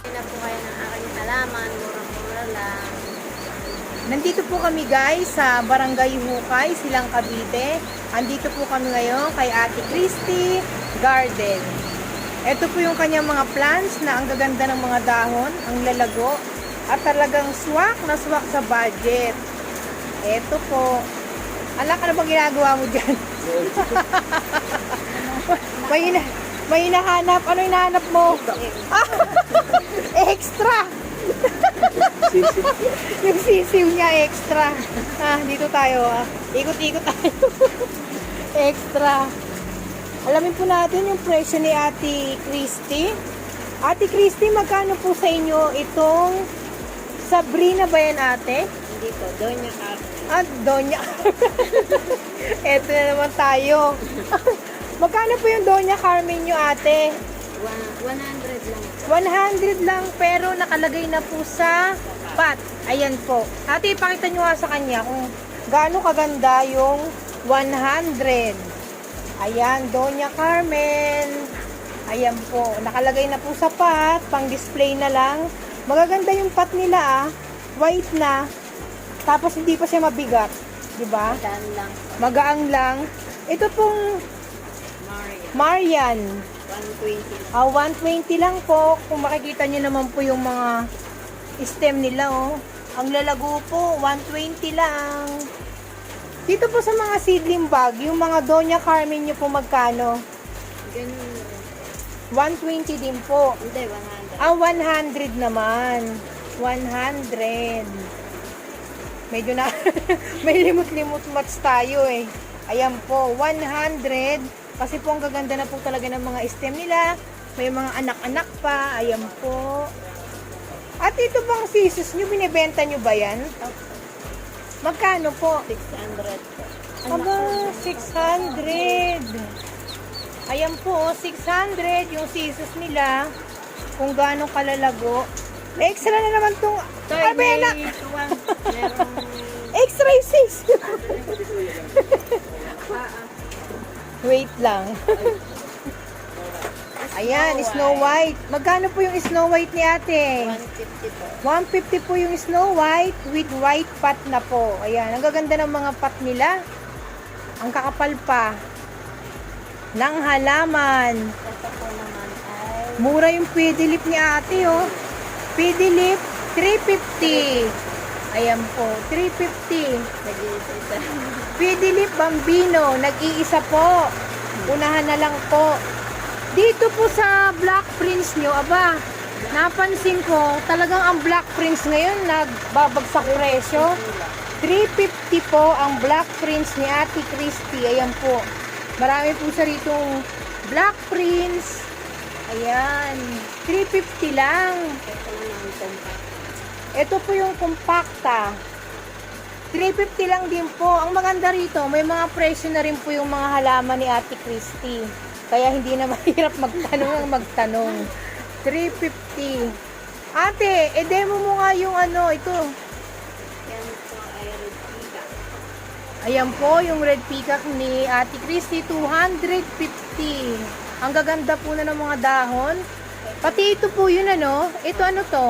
na po kayo ng aking halaman, murang-mura lang. Nandito po kami guys sa Barangay Hukay, Silang Cavite. Andito po kami ngayon kay Ate Christy Garden. Ito po yung kanyang mga plants na ang gaganda ng mga dahon, ang lalago, at talagang swak na swak sa budget. Ito po. Alak, ano bang ginagawa mo dyan? may hinahanap. Ano hinahanap mo? Extra! Yung sisiw niya extra. Dito tayo. Ikot-ikot tayo. Extra. Alamin po natin yung presyo ni Ate Christy. Ate Christy, magkano po sa inyo itong Sabrina ba yan, ate? Hindi po, Doña Carmen. Doña. Eto na naman tayo. Magkano po yung Doña Carmen nyo, ate? 100 lang po. 100 lang, pero nakalagay na po sa pot. Ayan po. Ate, ipakita nyo nga sa kanya kung gaano kaganda yung 100. Ayan, Doña Carmen. Ayan po. Nakalagay na po sa pot. Pang display na lang. Magaganda yung pot nila, white na. Tapos hindi pa siya mabigat. Diba? Daan lang po. Magaang lang. Ito pong Maria. Marian. 120 lang. 120 lang po. Kung makikita nyo naman po yung mga stem nila, oh. Ang lalago po, 120 lang. Dito po sa mga seedling bag, yung mga Doña Carmen nyo po magkano? Ganun. 120 din po. Hindi, 100. 100 naman. 100. Medyo na, may limot-limot match tayo eh. Ayan po, 100. Kasi po ang gaganda na po talaga ng mga stem nila. May mga anak-anak pa. Ayan po. At ito bang sisus nyo, binibenta nyo ba yan? Magkano po? 600 po. Aba, 600. Ayan po, 600 yung sisus nila. Kung gaano kalalago. May extra na naman itong... Toy, Abena! merong... Extra yung sisus. Wait lang. Ayan, Snow White. Magkano po yung Snow White ni ate? 150 po. 150 po yung Snow White with white pot na po. Ayan, ang gaganda ng mga pot nila. Ang kakapal pa ng halaman. Ito po naman ay... Mura yung Pidilip ni ate, oh. Pidilip, 350. Ayan po, 350. Nag-iisa. Pidilip Bambino, nag-iisa po. Unahan na lang po. Dito po sa Black Prince nyo, aba, napansin ko, talagang ang Black Prince ngayon nagbabagsak presyo. 350 po ang Black Prince ni Ate Christy. Ayan po. Marami po sa ritong Black Prince. Ayan. 350 lang. Ito naman compact. Ito po yung compacta. 350 lang din po. Ang maganda rito, may mga presyo na rin po yung mga halaman ni Ate Christy. Kaya hindi na mahirap magtanong ang magtanong. 350. Ate, demo mo nga yung ano, ito. Yan po ay red peacock. Ayan po, yung red peacock ni Ate Christy, 250. Ang gaganda po na ng mga dahon. Pati ito po yun ano. Ito ano to?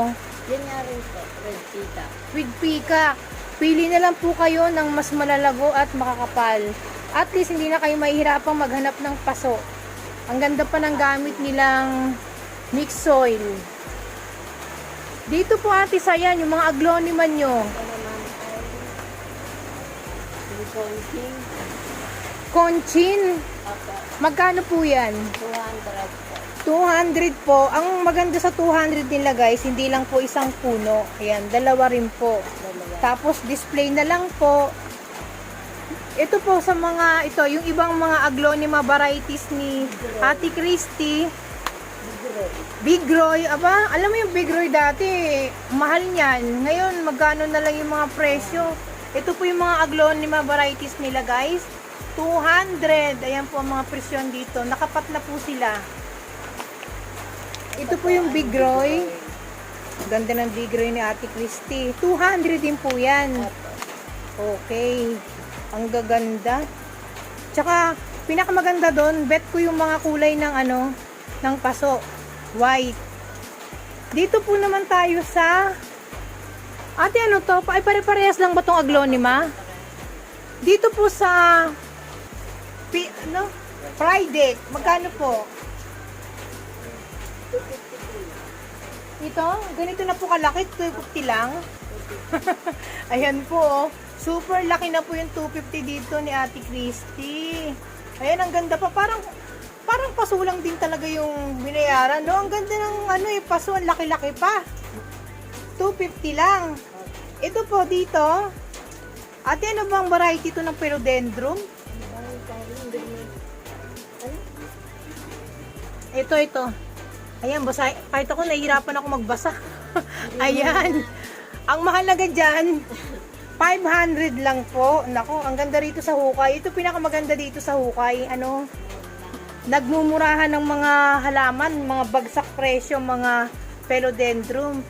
Yan nga rin po, red peacock. With peacock. Pili na lang po kayo ng mas malalago at makakapal. At least hindi na kayo mahihirapang maghanap ng paso. Ang ganda pa ng gamit nilang mixed soil. Dito po ate sayan, yung mga aglonema nyo. Ito naman ay... Conching. Conchin. Opo, Magkano po yan? 200 po. 200 po. Ang maganda sa 200 nila guys, hindi lang po isang puno. Ayan, dalawa rin po. Dalawa. Tapos display na lang po. Ito po sa mga, ito, yung ibang mga aglonema varieties ni Ate Christy. Big Roy. Aba, alam mo yung Big Roy dati, mahal niyan. Ngayon, magkano na lang yung mga presyo. Ito po yung mga aglonema varieties nila guys. 200. Ayan po ang mga presyon dito. Nakapat na po sila. Ito po yung Big Roy. Ganda ng Big Roy ni Ate Christy. 200 din po yan. Okay. Ang gaganda. Tsaka, pinakamaganda doon, bet ko yung mga kulay ng ano, ng paso. White. Dito po naman tayo sa... Ate, ano to? Ay, pare-parehas lang ba itong aglonema? Dito po sa... Friday. Magkano po? Ito, ganito na po kalaki. 250 lang. Ayan po, oh. Super laki na po yung 250 dito ni Ate Christy. Ayan, ang ganda pa. Parang paso lang din talaga yung binayaran, no? Ang ganda ng paso, ang laki-laki pa. 250 lang. Ito po dito. Ate, ano bang variety ito ng philodendron? Ito. Ayan, basa. Kahit ako, nahihirapan ako magbasa. Ayan. Ang mahalaga dyan, 500 lang po. Nako, ang ganda rito sa hukay. Ito pinakamaganda dito sa hukay. Nagmumurahan ng mga halaman, mga bagsak presyo, mga philodendron.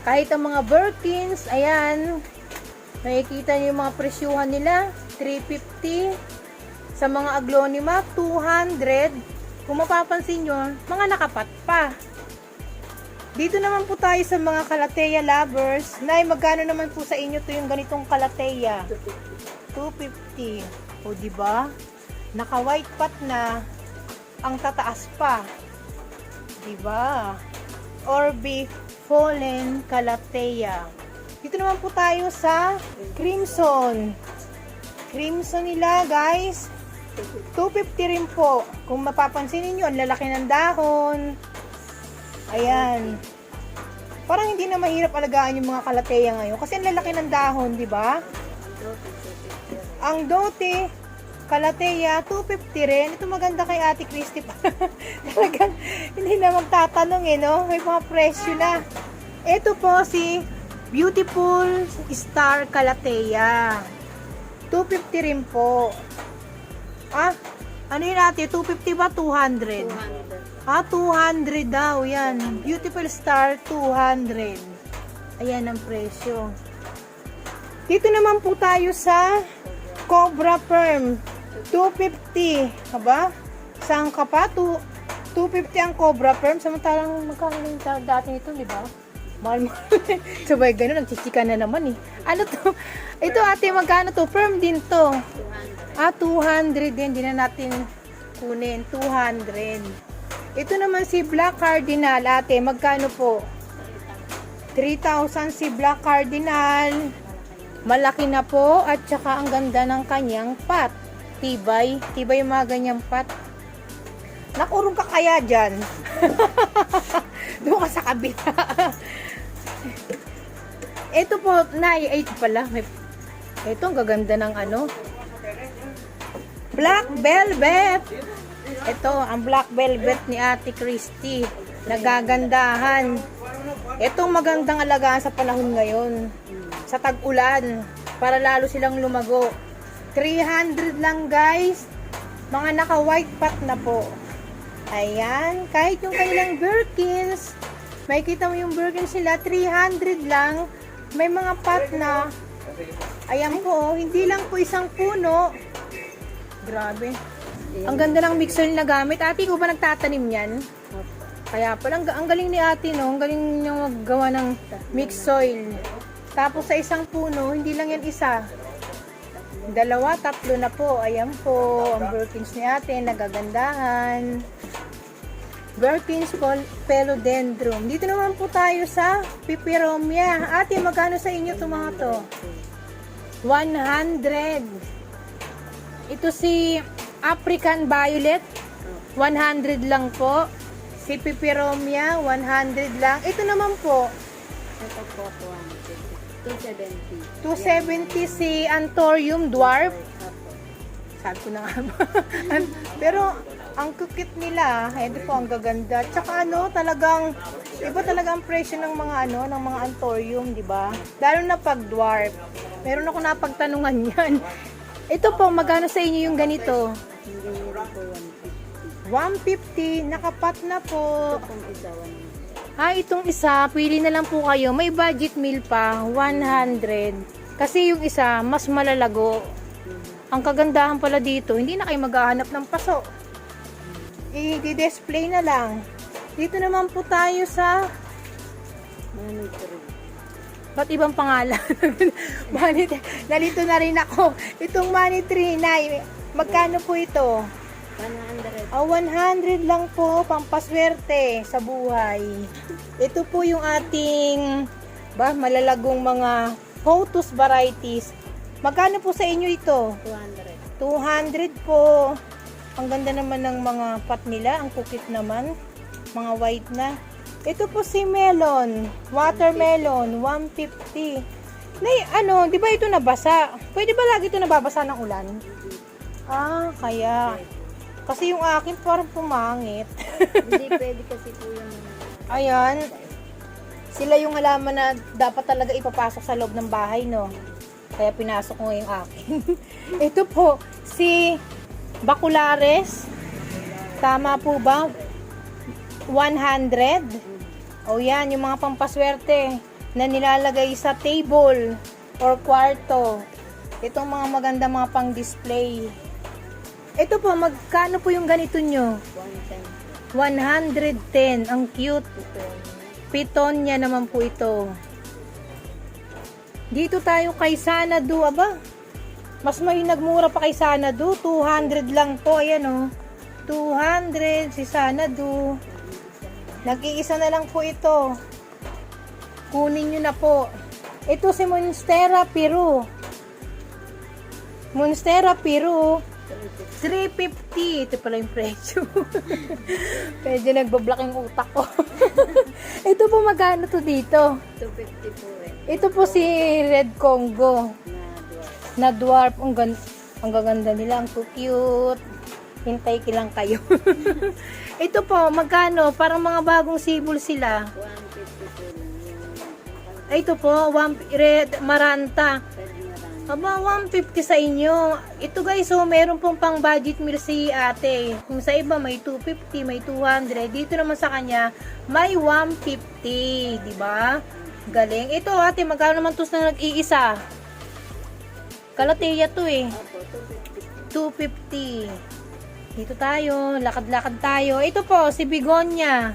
Kahit ang mga Birkins, ayan, nakikita niyo yung mga presyuhan nila, 350. Sa mga aglonema, 200. Kung mapapansin nyo, mga nakapat pa. Dito naman po tayo sa mga Calathea lovers. Nay, magkano naman po sa inyo to yung ganitong Calathea? 250. O, diba? Naka-white pot na. Ang tataas pa. Diba? Orbi Fallen Calathea. Dito naman po tayo sa Crimson. Crimson nila, guys. 250 rin po. Kung mapapansin niyo, ang lalaki ng dahon. Ayan. Parang hindi na mahirap alagaan yung mga Calathea ngayon. Kasi ang lalaki ng dahon, di ba? Ang Dote, Calathea, 250 rin. Ito maganda kay Ate Christy pa. Talagang hindi na magtatanong no? May mga presyo na. Ito po si Beautiful Star Calathea. 250 rin po. Ano yun natin? 250 ba? 200? 200 daw. Yan. Beautiful Star, 200. Ayan ang presyo. Dito naman po tayo sa Cobra Perm. 250. Haba? Saan ka pa? 250 ang Cobra Perm. Samantalang magkano yung dati nito, di ba? Mahal-mahal. Sabay gano'n, nagchichika na naman eh. Ano to? Ito ate, magkano to? Perm din to. 200 din. Di na natin kunin. 200. Ito naman si Black Cardinal ate. Magkano po? 3,000 si Black Cardinal. Malaki na po. At saka ang ganda ng kanyang pot. Tibay. Tibay yung mga ganyang pot. Nakurong ka kaya dyan? Doon ka sa kabila. Ito po, ito pala. Ito, ang gaganda ng Black Velvet. Ito, ang Black Velvet ni Ate Christy. Nagagandahan. Ito, magandang alagaan sa panahon ngayon. Sa tag-ulan. Para lalo silang lumago. 300 lang guys. Mga naka-white pot na po. Ayan. Kahit yung kanilang Birkins, may kita mo yung Birkins nila, 300 lang. May mga pot na. Ayan po, hindi lang po isang puno. Grabe. Ang ganda ng mixer na gamit. Ate, ko ba nagtatanim yan? Kaya pala, ang galing ni ate, no? Ang galing niya maggawa ng mixed soil. Tapos sa isang puno, hindi lang yan isa. 2, 3 na po. Ayan po, ang Birkins ni ate, nagagandahan. Birkins Philodendron. Dito naman po tayo sa Peperomia. Ate, magkano sa inyo itong mga to? 100. Ito si African Violet. 100 lang po. Si Peperomia, 100 lang. Ito naman po. Ito po, 270. 270 si Anthurium Dwarf. Sabi ko na nga ba? Pero, ang kukit nila, ito po ang gaganda. Tsaka talagang, iba talaga ang presyo ng mga ng mga Anthurium, di ba? Lalo na pag dwarf. Meron ako napagtanungan yan. Ito po, magkano sa inyo yung ganito? 150, nakapat na po. Itong isa, pili na lang po kayo. May budget meal pa, 100. Kasi yung isa, mas malalago. Ang kagandahan pala dito, hindi na kayo maghahanap ng paso. I-display na lang. Dito naman po tayo sa Money tree. Ba't ibang pangalan? Money tree. Nalito na rin ako. Itong money tree, Nay. Magkano po ito? 100. 100 lang po, pampaswerte sa buhay. Ito po yung ating malalagong mga photos varieties. Magkano po sa inyo ito? 200. 200 po. Ang ganda naman ng mga pot nila. Ang kukit naman. Mga white na. Ito po si melon. Watermelon. 150. Di ba ito nabasa? Pwede ba lagi ito nababasa ng ulan? Kaya. Kasi yung akin parang pumangit. Hindi pwede kasi po yung Ayan. Sila yung halaman na dapat talaga ipapasok sa loob ng bahay, no? Kaya pinasok ko yung akin. Ito po, si Baculares. Tama po ba? 100. O yan, yung mga pampaswerte na nilalagay sa table or kwarto. Itong mga maganda mga pang-display. Ito po, magkano po yung ganito nyo? 110. 110. Ang cute. Pitonya naman po ito. Dito tayo kay Sanadu. Aba, mas may nagmura pa kay Sanadu. 200 lang po. Ayan o. 200 si Sanadu. Nag-iisa na lang po ito. Kunin nyo na po. Ito si Monstera Peru. Monstera Peru. 350. Ito pala yung presyo. Medyo nagbablock yung utak ko. Ito po, magkano to dito? 250 po eh. Ito po si Red Congo. Na dwarf. Na dwarf. Ang gaganda nila. Ang cute. Hintay kilang kayo. Ito po, magkano? Parang mga bagong sibol sila. 150 po lang. Ito po, Red Maranta. Pwede na lang. Aba, 150 sa inyo. Ito guys, so meron pong pang budget meal si ate. Kung sa iba may 250, may 200. Dito naman sa kanya, may 150. Diba? Galing. Ito ate, magkano naman to na nag-iisa? Kalateya to eh. Opo, 250. 250. Dito tayo, lakad-lakad tayo. Ito po, si Begonia.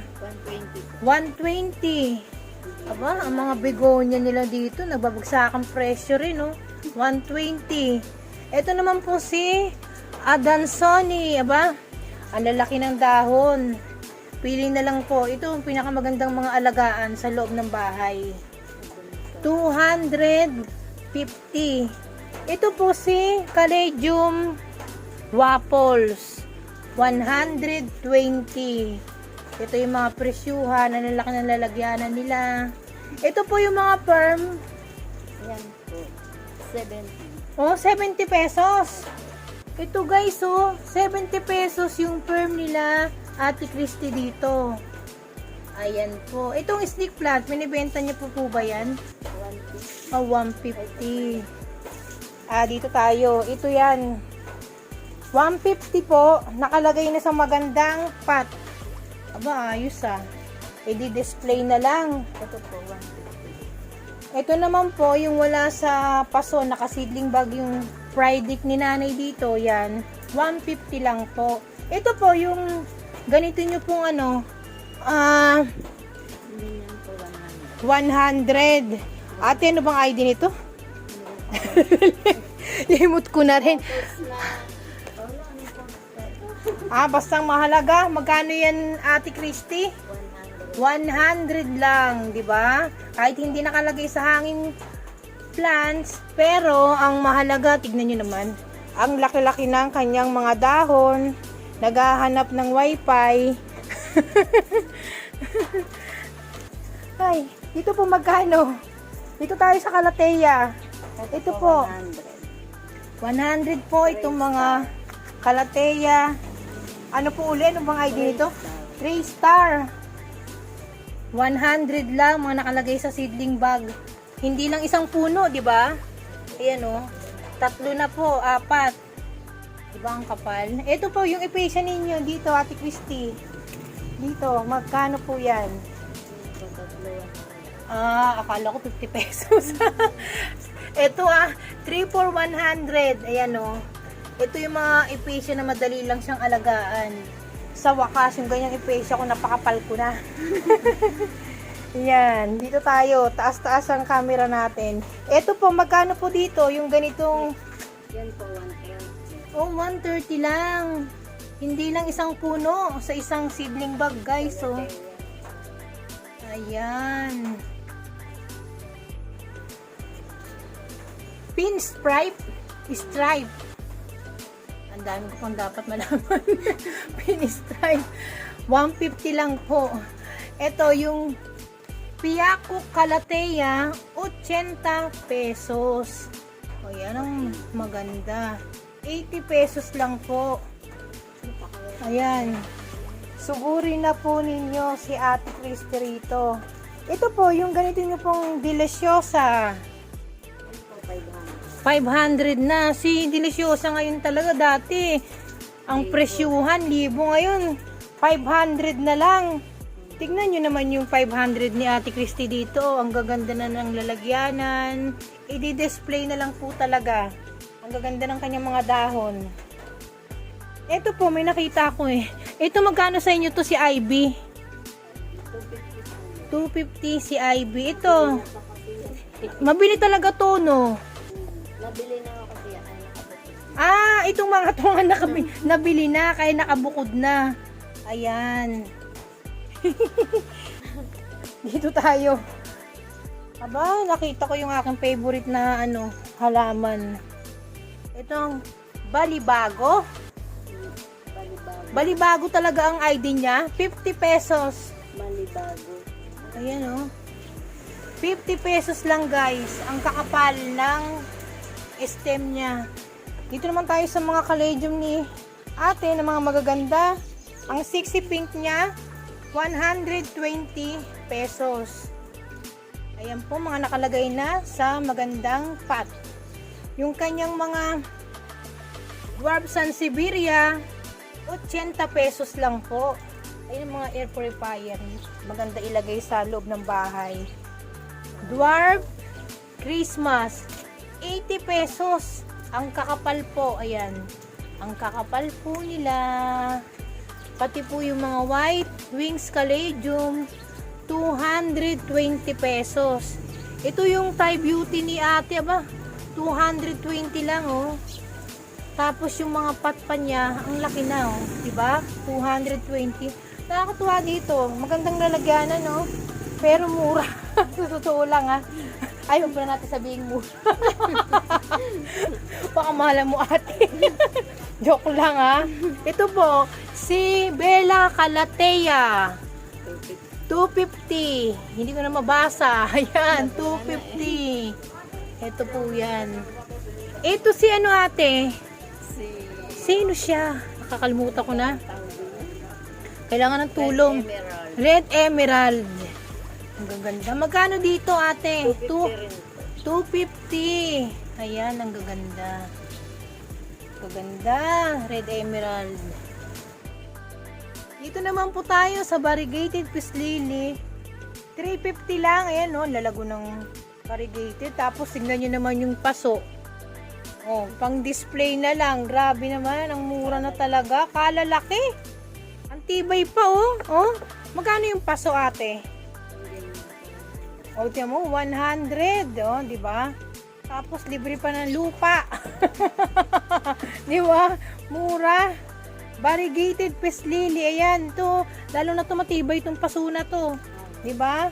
120. 120. Aba, ang mga begonia nila dito, nagbabagsakan presyo rin, no? 120. Ito naman po si Adansoni. Aba, ang lalaki ng dahon. Pili na lang po. Ito ang pinakamagandang mga alagaan sa loob ng bahay. 250. Ito po si Caladium Waffles. 120. Ito yung mga presyuhan na lalaki ng lalagyanan nila. Ito po yung mga perm. Yan po. 70. Oh, 70 pesos. Ito guys, oh, 70 pesos yung perm nila Ate Christy dito. Ayan po. Itong stick plant, binibenta niyo po ba yan? 150. Oh, 150. Dito tayo. Ito yan. 150 po. Nakalagay na sa magandang pot. Aba, ayos ah. I-display na lang. Ito po, 150. Ito naman po, yung wala sa paso, nakasidling bag yung Friday ni nanay dito, yan. 150 lang po. Ito po, yung ganito nyo pong ano, Hindi yan po 100. 100. Ate, ano bang ID nito? Limot ko na rin. Tapos na, wala, ano po? Bastang mahalaga. Magkano yan, Ate Christy? 100 lang, di ba? Kahit hindi nakalagay sa hangin plants, pero ang mahalaga, tignan nyo naman, ang laki-laki ng kanyang mga dahon, naghahanap ng wifi. Ay, dito po magkano? Dito tayo sa Calathea. Ito po, 100 po itong mga Calathea. Ano po uli? Ano bang ID nito? 3 star. 100 lang mga nakalagay sa seedling bag. Hindi lang isang puno, di ba? Ayan o. 3 na po, 4. Di ba ang kapal? Ito po yung ipesa ninyo dito, Ate Christy. Dito, magkano po yan? Akala ko 50 pesos. Ito 3 for 100. Ayan o. Ito yung mga ipesa na madali lang siyang alagaan. Sa wakas, yung ganyang ipesa ko, napakapal ko na. Yan, dito tayo. Taas-taas ang camera natin. Ito po, magkano po dito? Yung ganitong, Yan po, 130. oh, 130 lang. Hindi lang isang puno sa isang seedling bag, guys. Oh. Ayan. Pinstripe. Stripe. Ang dami ko pang dapat malaman. Pinstripe. 150 lang po. Ito yung Piaco Calathea, 80 pesos. O yan ang maganda. 80 pesos lang po. Ayan. Sugurin na po ninyo si Ate Christy rito. Ito po, yung ganito nyo pong Deliciosa. 500 na. Si Deliciosa ngayon talaga dati. Ang presyuhan, libo ngayon. 500 na lang. Tignan nyo naman yung 500 ni Ate Christy dito. Ang gaganda na ng lalagyanan. I-display na lang po talaga. Ang gaganda ng kanyang mga dahon. Ito po, may nakita ko eh. Ito magkano sa inyo to si Ivy? 250 si Ivy. Ito. Mabili talaga to, no? Nabili na ako kasi yan. Ah, itong mga tunga nabili na, kaya nakabukod na. Ayan. Dito tayo. Aba, nakita ko yung aking favorite na halaman. Itong balibago. Balibago talaga ang ID niya. 50 pesos. Malibago. Ayan oh. 50 pesos lang guys. Ang kakapal ng stem niya. Dito naman tayo sa mga caladium ni ate na mga magaganda. Ang 60 pink niya, 120 pesos. Ayan po, mga nakalagay na sa magandang pot. Yung kanyang mga Dwarf Sansevieria, 80 pesos lang po. Ayun ang mga air purifier. Maganda ilagay sa loob ng bahay. Dwarf Christmas, 80 pesos. Ang kakapal po, ayan. Ang kakapal po nila. Pati po yung mga white wings caladium, 220 pesos. Ito yung Thai Beauty ni ate, aba, 220 lang, oh. Tapos yung mga pot pa niya, ang laki na, oh. Diba? 220. Nakakatuwa dito. Magandang lalagyanan, no? Pero mura. Totoo lang, ha? Ay, huwag na natin sabihin mura. Baka mahala mo, ate. Joke lang, ha? Ito po, si Bella Calathea. 250. Hindi ko na mabasa. Ayan, 250. Ito po yan. Ito si ano, ate? Sino siya? Nakakalimutan ko na. Kailangan ng tulong. Red Emerald. Ang gaganda. Magkano dito, ate? 250. Ayan, ang gaganda. Gaganda. Red Emerald. Dito naman po tayo sa variegated peace lily. 350 lang. Ayan, no? Lalago ng variegated. Tapos, tignan nyo naman yung paso. Oh, pang display na lang. Grabe naman, ang mura na talaga. Kalalaki. Ang tibay pa, oh. Oh, magkano yung paso, ate? Oh, tiyan mo, 100, oh, di ba? Tapos libre pa ng lupa. Di ba? Mura. Variegated peace lily, ayan, to. Lalo na to matibay itong paso na to. Di ba?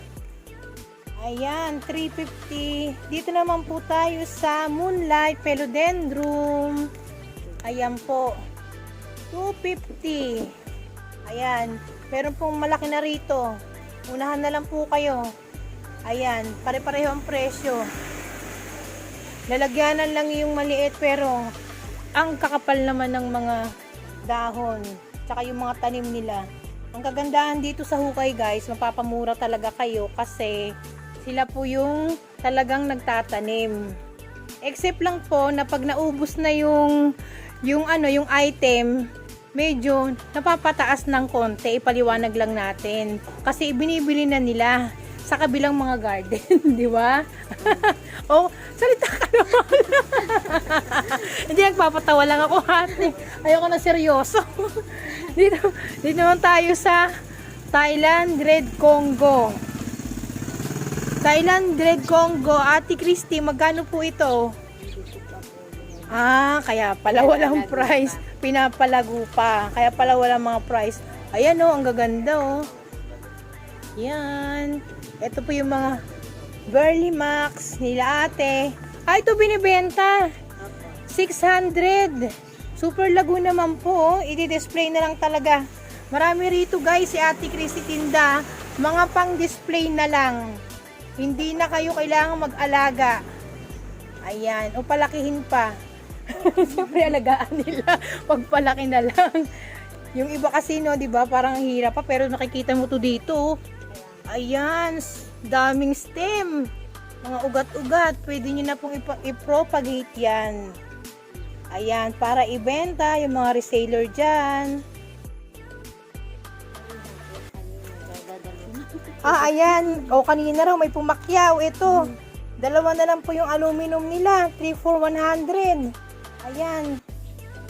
Ayan, 350. Dito naman po tayo sa Moonlight Philodendron. Ayan po. 250. Ayan. Meron pong malaki na rito. Unahan na lang po kayo. Ayan. Pare-pareho ang presyo. Lalagyanan lang yung maliit pero ang kakapal naman ng mga dahon. Tsaka yung mga tanim nila. Ang kagandahan dito sa hukay guys, mapapamura talaga kayo kasi sila po yung talagang nagtatanim. Except lang po na pag naubos na yung item, medyo napapataas ng konti. Ipaliwanag lang natin. Kasi binibili na nila sa kabilang mga garden, di ba? Oh, salita ka naman. Hindi, nagpapatawa lang ako, ate. Ayoko na seryoso. dito naman tayo sa Thailand Red Congo. Thailand Red Congo, Ate Christy, magkano po ito? Ah, kaya pala walang price. Pinapalago pa. Kaya pala walang mga price. Ayan oh, ang gaganda oh. Yan. Ito po yung mga Burley Max nila ate. Ah, ito binibenta. 600. Super lago naman po. I-display na lang talaga. Marami rito guys si Ate Christy tinda. Mga pang-display na lang. Hindi na kayo kailangan mag-alaga. Ayan. O palakihin pa. Siyempre alagaan nila. Pagpalaki na lang. Yung iba kasi no, 'di ba, parang hirap pa pero nakikita mo to dito. Ayan, daming stem. Mga ugat-ugat, pwede niyo na pong i-propagate 'yan. Ayan, para ibenta yung mga reseller diyan. Ah, ayan. O kanina raw may pumakyaw ito. Dalawa na lang po yung aluminum nila, 3 for 100. Ayan.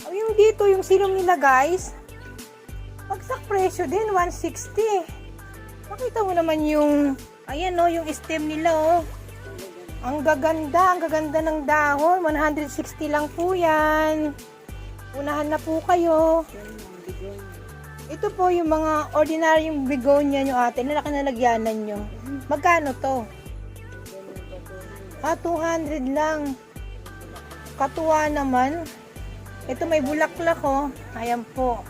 O yung dito, yung silong nila guys, pagsak presyo din, 160. Makita mo naman yung, ayan o, yung stem nila o. Ang gaganda ng dahon. 160 lang po yan. Unahan na po kayo. Ito po yung mga ordinaryong begonia nyo ate, na lagyanan nyo. Magkano to? Ah, 200 lang. Katuwa naman. Ito may bulaklak oh. Ayan po.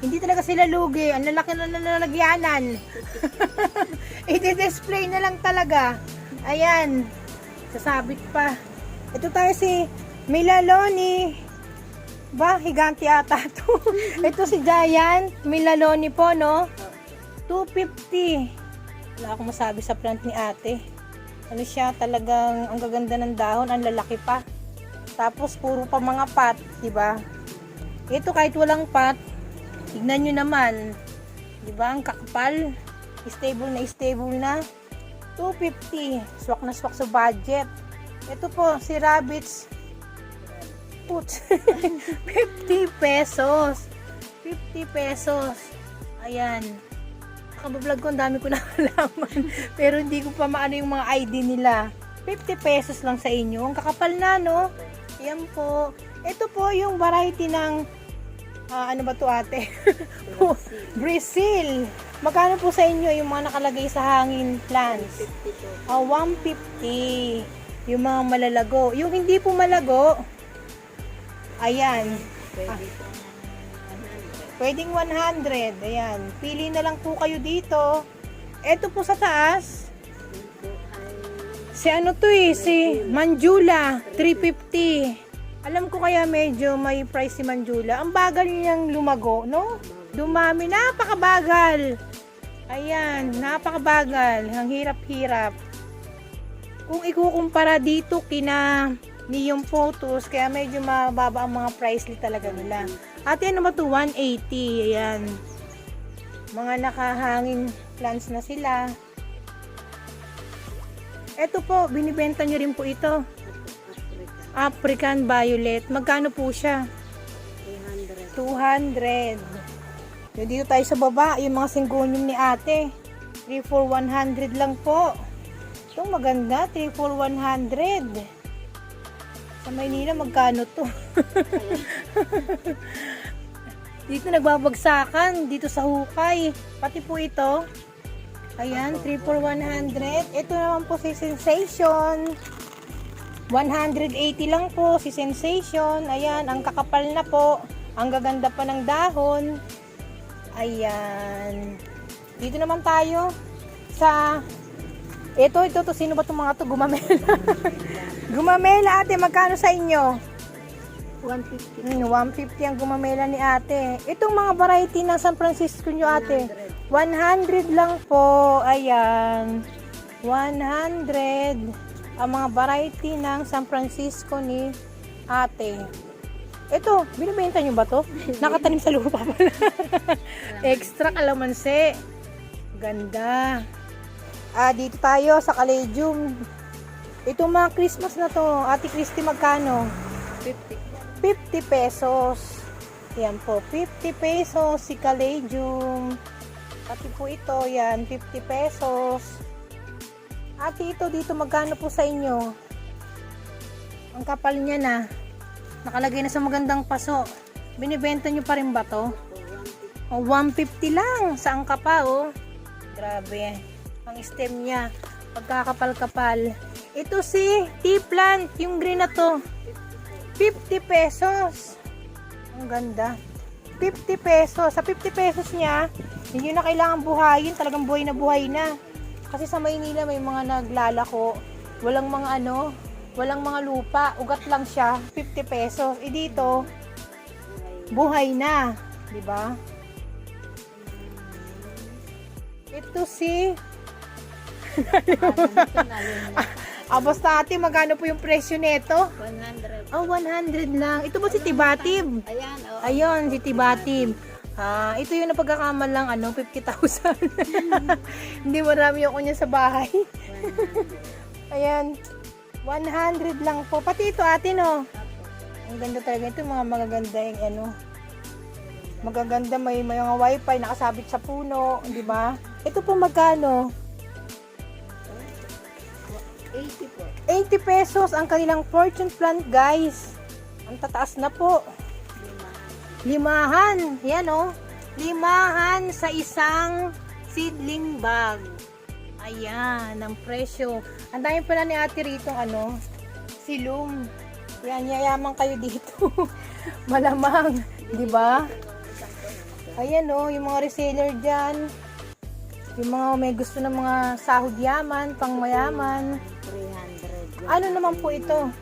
Hindi talaga sila lugi. Ang lalaki na nalalagyanan. I-display na lang talaga. Ayan. Sasabit pa. Ito tayo si Milaloni. Ba, higante ata to. Ito si Giant. Milaloni po, no? 250. Wala akong masabi sa plant ni ate. Ano siya, talagang ang gaganda ng dahon. Ang lalaki pa. Tapos puro pa mga pot, di ba? Ito kahit walang pot, tignan nyo naman, di ba? Ang kakapal, stable na. 250, swak na swak sa budget. Ito po si Rabbits, put 50 pesos. 50 pesos. Ayan. Nakabablog ko, ang dami ko nakalaman. Pero hindi ko pa maano yung mga ID nila. 50 pesos lang sa inyo. Ang kakapal na, no? Yan po. Ito po yung variety ng ano ba to ate? Brazil. Magkano po sa inyo yung mga nakalagay sa hangin plants? 150. Yung mga malalago. Yung hindi po malago, ayan. Pwedeng 100. Ayan. Pili na lang po kayo dito. Ito po sa taas. Si ano to eh, si Manjula, 350. Alam ko kaya medyo may price si Manjula. Ang bagal niyang lumago, no? Dumami, napakabagal. Ayan, napakabagal. Ang hirap-hirap. Kung ikukumpara dito kina Neon Photos, kaya medyo mababa ang mga price talaga nila. Ate, ano ba to? 180. Ayan. Mga nakahanging plants na sila. Ito po, binibenta nyo rin po ito. African Violet. Magkano po siya? 200. Yung dito tayo sa baba, yung mga syngonium ni ate. 3 for 100 lang po. Itong maganda, 3 for 100. Sa Maynila, magkano to? Dito nagbabagsakan, dito sa hukay. Pati po ito. Ayan, 3 for 100. Ito naman po si Sensation. 180 lang po si Sensation. Ayan, ang kakapal na po. Ang gaganda pa ng dahon. Ayan. Dito naman tayo sa ito, sino ba itong mga to? Gumamela. Gumamela ate, magkano sa inyo? 150. 150 ang gumamela ni ate. Itong mga variety ng San Francisco nyo ate. 100 lang po. Ayan. 100. Ang mga variety ng San Francisco ni ate. Ito, binibenta nyo ba to? Nakatanim sa lupa pala. Extra kalamansi. Ganda. Dito tayo sa Caladium. Itong mga Christmas na to, Ate Christy, magkano? 50 pesos. Yan po, 50 pesos si Caladium. Pati po ito, yan, 50 pesos. Ate, ito dito magkano po sa inyo? Ang kapal niya na. Nakalagay na sa magandang paso. Binibenta nyo pa rin ba to? O, 150 lang. Saan ka pa, oh? Grabe. Ang stem niya. Pagkakapal-kapal. Ito si tea plant. Yung green na to. 50 pesos. Ang ganda. 50 pesos. Sa 50 pesos niya, hindi na kailangan buhayin. Talagang buhay na. Kasi sa Maynila may mga naglalako. Walang mga walang mga lupa. Ugat lang siya. 50 pesos. E dito, buhay na. Diba? Ito si... basta ate, magkano po yung presyo nito? 100. Oh, 100 lang. Ito ba si Tibatib? Ayan, oh. Ayun, si Tibatib. Ito yung napagkakamal lang, 50,000. Hindi marami ako niya sa bahay. 100. Ayan, 100 lang po. Pati ito ate, no? Ang ganda talaga. Ito mga magaganda yung magaganda, may mga wifi nakasabit sa puno, di ba? Ito po magkano? 80 po. 80 pesos ang kanilang fortune plant, guys. Ang tataas na po. Limahan. Yan, oh. Limahan sa isang seedling bag. Ayan, ang presyo. Ang dami pala ni ate rito, silum. Yan, yayaman kayo dito. Malamang, di ba? Ayan, oh, yung mga reseller dyan. Yung mga may gusto ng mga sahod yaman, pang mayaman. 300. Ano naman po ito?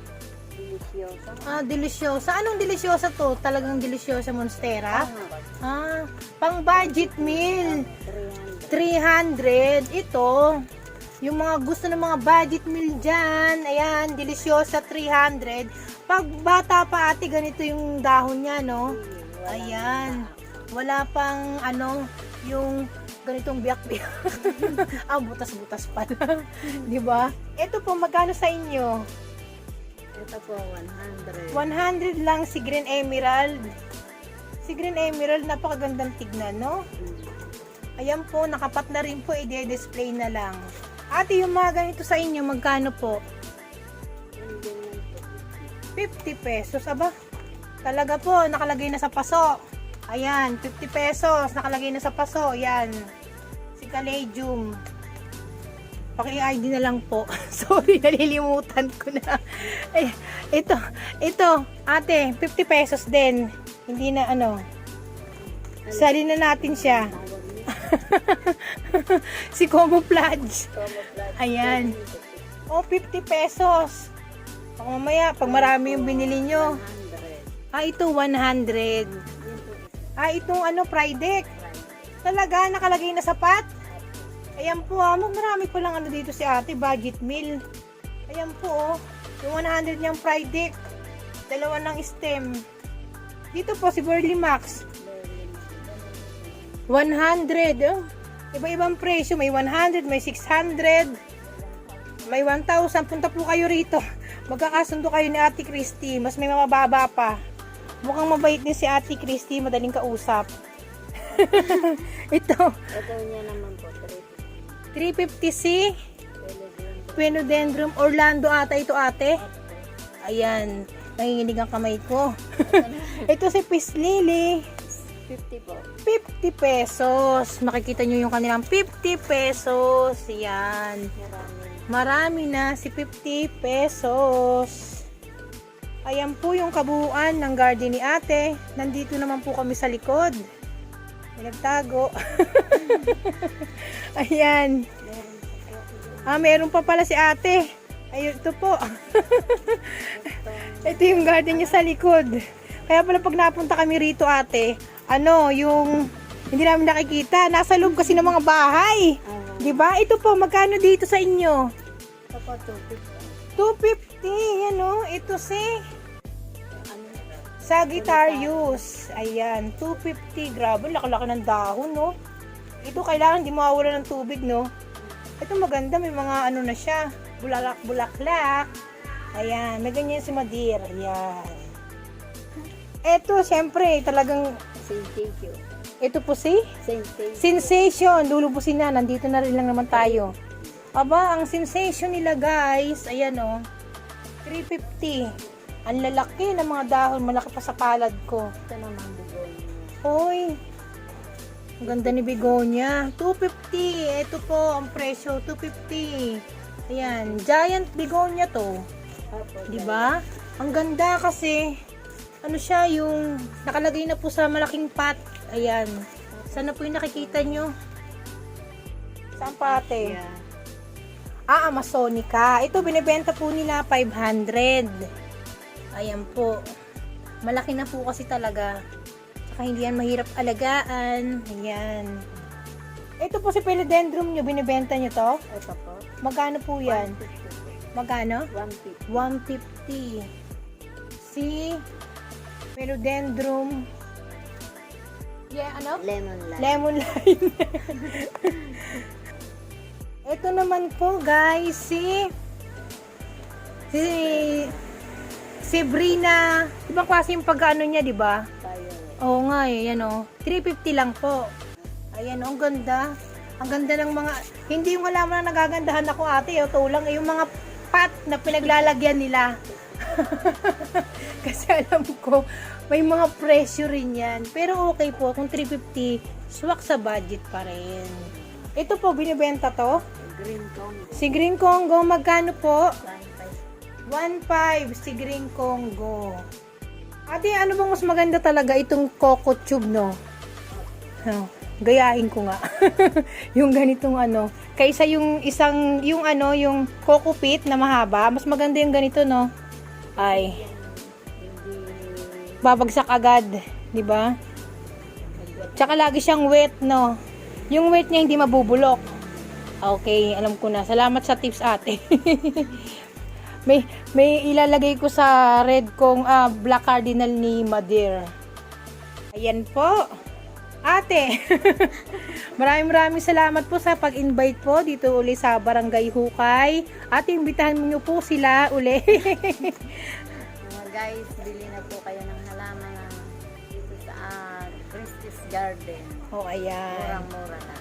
Deliciosa. Deliciosa. Anong deliciosa to? Talagang deliciosa monstera? Pang budget meal. 300. Ito, yung mga gusto ng mga budget meal dyan. Ayan, deliciosa 300. Pag bata pa ate, ganito yung dahon niya, no? Ayan. Wala pang yung ganitong biyak-biyak. Butas-butas pa lang. Diba? Ito po, magkano sa inyo? Ito po, 100. 100 lang si Green Emerald. Si Green Emerald, napakagandang tignan, no? Ayan po, nakapat na rin po, i-display na lang. Ate, yung mga ganito sa inyo, magkano po? 50 pesos, aba? Talaga po, nakalagay na sa paso. Ayan, 50 pesos, nakalagay na sa paso. Ayan, si Caladium. Paki-ID na lang po. Sorry, nalilimutan ko na. Ay, ito, ate, 50 pesos din. Hindi na sali na natin siya. Si Camouflage. Ayan. 50 pesos. Pag mamaya, pag marami yung binili nyo. Ito 100. Itong Frideck. Talaga, nakalagay na sapat. Ayan po, marami pa lang dito si ate, budget meal. Ayan po, yung 100 niyang Frideck. Dalawa ng stem. Dito po si Burley Max. 100, iba-ibang presyo. May 100, may 600, may 1,000. Punta po kayo rito. Magkakasundo kayo ni Ate Christy. Mas may mababa pa. Mukhang mabait din si Ate Christy, madaling kausap. Ito niya naman po, 350 si Philodendron Orlando ata ito ate. Ayan, nanginginig ang kamay ko. Ito si Peace Lily. 50 po. 50 pesos. Makikita nyo yung kanilang 50 pesos. Ayan. Marami na si 50 pesos. Ayan po yung kabuuan ng garden ni ate. Nandito naman po kami sa likod. May nagtago. Ayan. Meron pa pala si ate. Ayun, ito po. Ito yung garden niya sa likod. Kaya pala pag napunta kami rito ate, yung hindi namin nakikita. Nasa loob kasi ng mga bahay. Diba? Ito po, magkano dito sa inyo? Ito po, 250. Yan o. Ito si Sagittarius. Ayan, 250. Grabe, laki-laki ng dahon, no? Ito, kailangan di mawawala ng tubig, no? Ito maganda, may mga na siya. Bulaklak. Ayan, may ganyan si Madir. Ayan. Ito, syempre, talagang... Sensation. Ito po si? Sensation. Sensation. Lulubusin na. Nandito na rin lang naman tayo. Aba, ang sensation nila guys, ayan o, 350. Ang lalaki ng mga dahon, malaki pa sa palad ko. Ito naman begonia. Hoy, ang ganda ni begonia. 250. Ito po ang presyo, 250. Ayan, giant begonia to. Opo, Di ba? Ang ganda kasi ano siya, yung nakalagay na po sa malaking pot. Ayan. Sana po yung nakikita nyo? Saan pa ate? Yeah. Amazonica. Ito binibenta po nila 500. Ayan po. Malaki na po kasi talaga. Saka hindi yan mahirap alagaan. Ayan. Ito po si philodendron nyo. Binibenta nyo to? Ito po. Magkano po yan? 150 po. Magkano? 150. 150. Si philodendron. Yeah, ano? Lemon lime. Lemon lime. Ito naman po guys, si Brina. Ibang klase yung pag-ano niya, di ba? Violet. Oo nga eh, yan o. 350 lang po. Ayan, ang ganda. Ang ganda ng mga, hindi yung halaman na nagagandahan ako ate, ito lang, yung mga pot na pinaglalagyan nila. Kasi alam ko, may mga presyo rin yan. Pero okay po, kung 350, swak sa budget pa rin. Ito po, binibenta to. Green Congo. Si Green Congo, magkano po? 150. 1.5 si Green Congo. Ate, ano bang mas maganda talaga itong coco tube, no? Oh, gayahin ko nga. Yung ganitong ano. Kaysa yung isang, yung ano, yung coco pit na mahaba, mas maganda yung ganito, no? Ay, babagsak agad, di ba? Tsaka lagi siyang wet, no? Yung wet niya hindi mabubulok. Okay, alam ko na. Salamat sa tips, ate. may ilalagay ko sa red kong black cardinal ni Madeir. Ayan po. Ate. Maraming salamat po sa pag-invite po dito uli sa Barangay Hukay. Ate, imbitahan mo po sila uli. Mga guys, bili na po kayo ng halaman dito sa Christie's Garden. Oh, ayan. Murang-mura na.